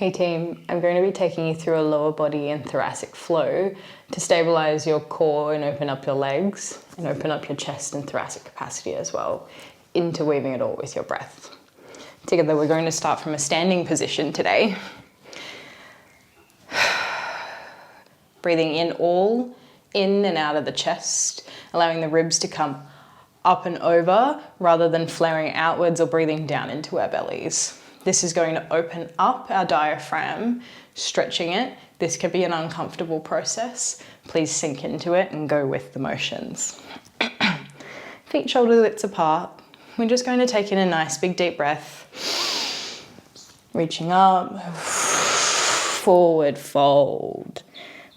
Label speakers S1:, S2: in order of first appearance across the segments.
S1: Hey team, I'm going to be taking you through a lower body and thoracic flow to stabilize your core and open up your legs and open up your chest and thoracic capacity as well, interweaving it all with your breath. Together we're going to start from a standing position today. Breathing in all in and out of the chest, allowing the ribs to come up and over rather than flaring outwards or breathing down into our bellies. This is going to open up our diaphragm, stretching it. This can be an uncomfortable process. Please sink into it and go with the motions. Feet shoulder widths apart. We're just going to take in a nice big deep breath. Reaching up, forward fold.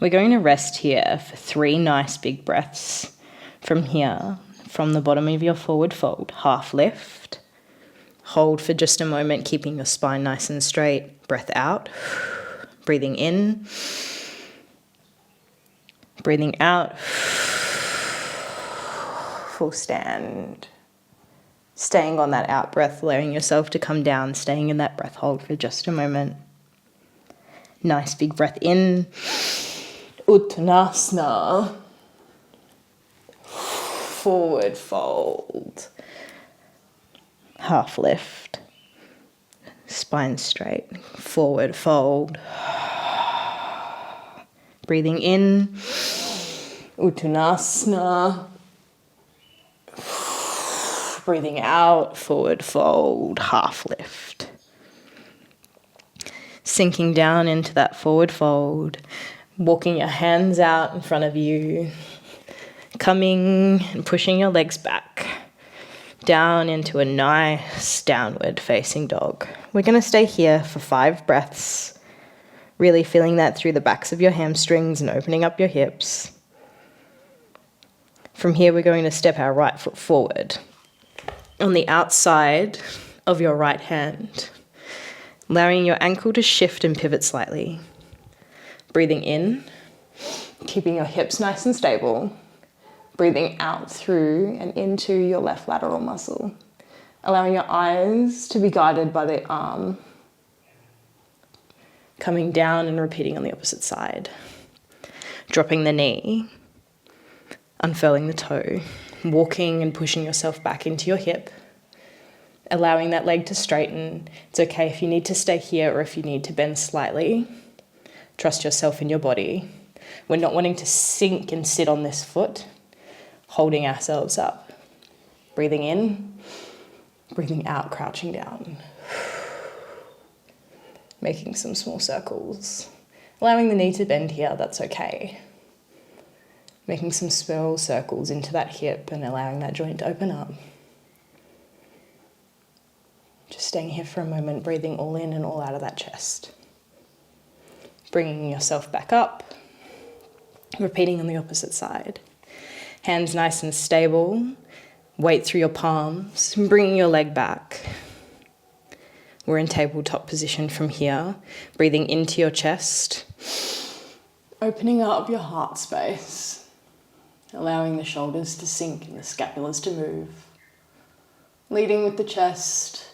S1: We're going to rest here for 3 nice big breaths. From here, from the bottom of your forward fold, half lift. Hold for just a moment, keeping your spine nice and straight. Breath out. Breathing in. Breathing out. Full stand. Staying on that out breath, allowing yourself to come down, staying in that breath hold for just a moment. Nice big breath in. Uttanasana. Forward fold. Half lift, spine straight, forward fold. Breathing in, Uttanasana. Breathing out, forward fold, half lift. Sinking down into that forward fold, walking your hands out in front of you, coming and pushing your legs back. Down into a nice downward facing dog. We're going to stay here for 5 breaths, really feeling that through the backs of your hamstrings and opening up your hips. From here, we're going to step our right foot forward on the outside of your right hand, allowing your ankle to shift and pivot slightly. Breathing in, keeping your hips nice and stable. Breathing out through and into your left lateral muscle. Allowing your eyes to be guided by the arm. Coming down and repeating on the opposite side. Dropping the knee. Unfurling the toe. Walking and pushing yourself back into your hip. Allowing that leg to straighten. It's okay if you need to stay here or if you need to bend slightly. Trust yourself in your body. We're not wanting to sink and sit on this foot. Holding ourselves up. Breathing in, breathing out, crouching down. Making some small circles. Allowing the knee to bend here, that's okay. Making some small circles into that hip and allowing that joint to open up. Just staying here for a moment, breathing all in and all out of that chest. Bringing yourself back up. Repeating on the opposite side. Hands nice and stable, weight through your palms, bringing your leg back. We're in tabletop position from here, breathing into your chest, opening up your heart space, allowing the shoulders to sink and the scapulars to move. Leading with the chest,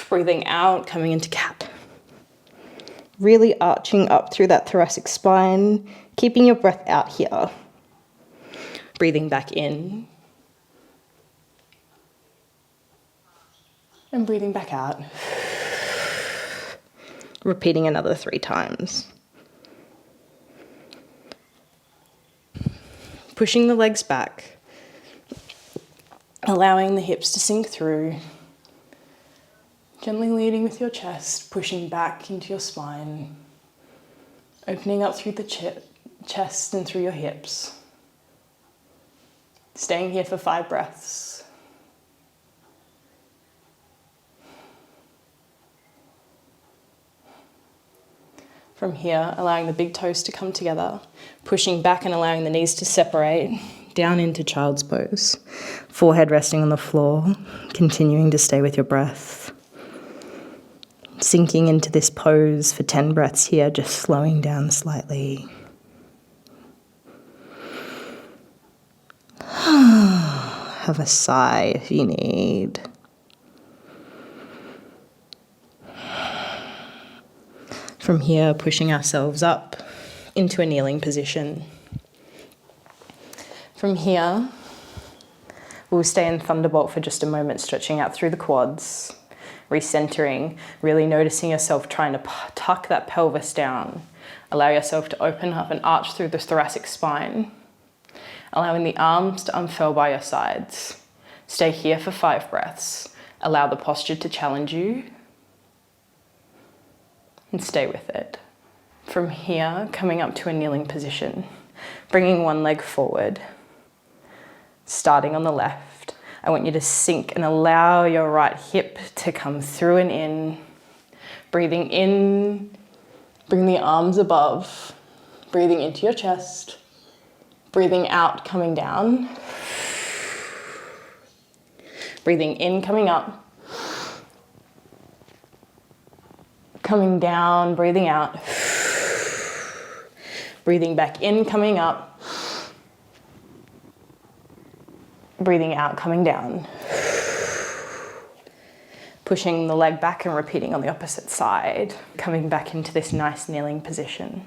S1: breathing out, coming into cat. Really arching up through that thoracic spine, keeping your breath out here. Breathing back in. And breathing back out. Repeating another 3 times. Pushing the legs back. Allowing the hips to sink through. Gently leading with your chest, pushing back into your spine. Opening up through the chest and through your hips. Staying here for 5 breaths. From here, allowing the big toes to come together, pushing back and allowing the knees to separate, down into child's pose. Forehead resting on the floor, continuing to stay with your breath. Sinking into this pose for 10 breaths here, just slowing down slightly. Have a sigh if you need. From here, pushing ourselves up into a kneeling position. From here, we'll stay in Thunderbolt for just a moment, stretching out through the quads, recentering, really noticing yourself trying to tuck that pelvis down. Allow yourself to open up and arch through the thoracic spine, allowing the arms to unfurl by your sides. Stay here for 5 breaths. Allow the posture to challenge you and stay with it. From here, coming up to a kneeling position, bringing one leg forward, starting on the left. I want you to sink and allow your right hip to come through and in. Breathing in, bring the arms above. Breathing into your chest. Breathing out, coming down. Breathing in, coming up. Coming down, breathing out. Breathing back in, coming up. Breathing out, coming down. Pushing the leg back and repeating on the opposite side. Coming back into this nice kneeling position.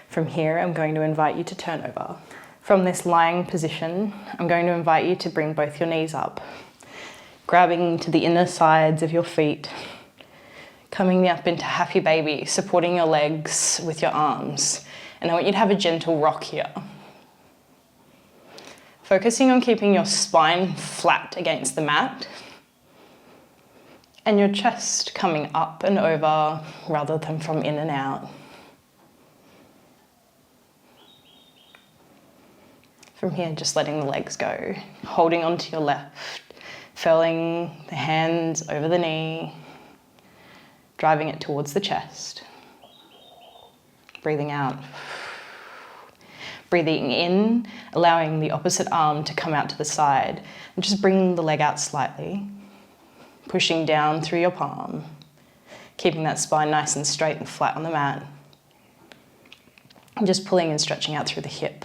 S1: From here, I'm going to invite you to turn over. From this lying position, I'm going to invite you to bring both your knees up, grabbing to the inner sides of your feet, coming up into happy baby, supporting your legs with your arms. And I want you to have a gentle rock here. Focusing on keeping your spine flat against the mat and your chest coming up and over rather than from in and out. From here, just letting the legs go, holding onto your left, furling the hands over the knee, driving it towards the chest. Breathing out. Breathing in, allowing the opposite arm to come out to the side and just bring the leg out slightly, pushing down through your palm, keeping that spine nice and straight and flat on the mat. And just pulling and stretching out through the hip,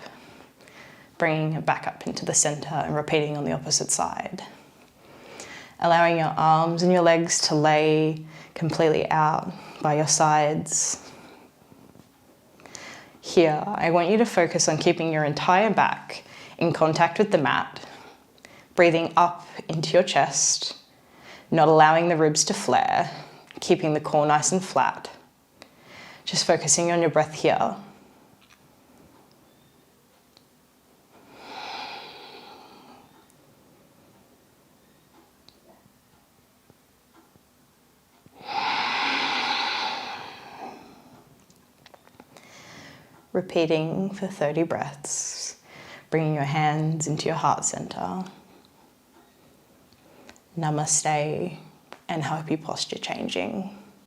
S1: bringing it back up into the center and repeating on the opposite side. Allowing your arms and your legs to lay completely out by your sides. Here, I want you to focus on keeping your entire back in contact with the mat, breathing up into your chest, not allowing the ribs to flare, keeping the core nice and flat. Just focusing on your breath here. Repeating for 30 breaths, bringing your hands into your heart center. Namaste and happy posture changing.